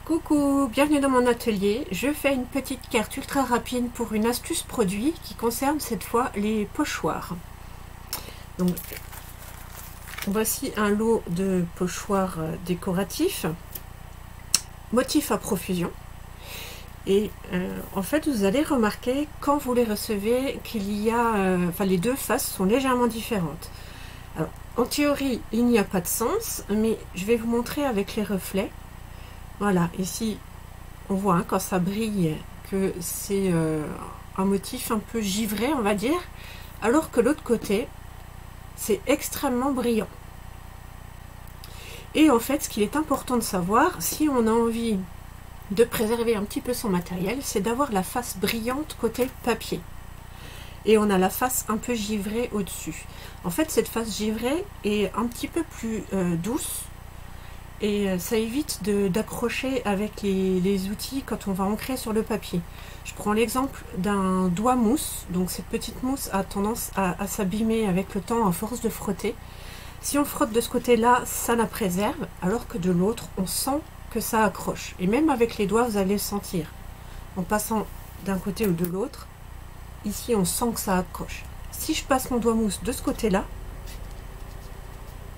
Coucou, bienvenue dans mon atelier. Je fais une petite carte ultra rapide pour une astuce produit qui concerne cette fois les pochoirs. Donc, voici un lot de pochoirs décoratifs, motifs à profusion. Et en fait, vous allez remarquer quand vous les recevez qu'il y a, les deux faces sont légèrement différentes. Alors, en théorie, il n'y a pas de sens, mais je vais vous montrer avec les reflets. Voilà, ici, on voit quand ça brille que c'est un motif un peu givré, on va dire, alors que l'autre côté, c'est extrêmement brillant. Et en fait, ce qu'il est important de savoir, si on a envie de préserver un petit peu son matériel, c'est d'avoir la face brillante côté papier. Et on a la face un peu givrée au-dessus. En fait, cette face givrée est un petit peu plus douce, et ça évite d'accrocher avec les outils quand on va ancrer sur le papier. Je prends l'exemple d'un doigt mousse. Donc cette petite mousse a tendance à s'abîmer avec le temps à force de frotter. Si on frotte de ce côté-là, ça la préserve, alors que de l'autre, on sent que ça accroche. Et même avec les doigts, vous allez le sentir. En passant d'un côté ou de l'autre, ici on sent que ça accroche. Si je passe mon doigt mousse de ce côté-là,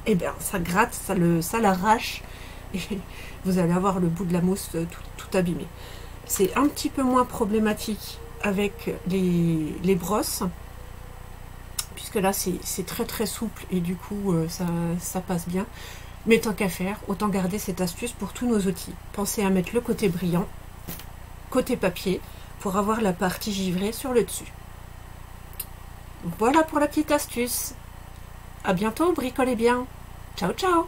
eh bien ça gratte, ça l'arrache, et vous allez avoir le bout de la mousse tout abîmé. C'est un petit peu moins problématique avec les brosses, puisque là c'est très souple et du coup ça passe bien. Mais tant qu'à faire, autant garder cette astuce pour tous nos outils. Pensez à mettre le côté brillant, côté papier, pour avoir la partie givrée sur le dessus. Voilà pour la petite astuce. À bientôt, bricolez bien. Ciao ciao.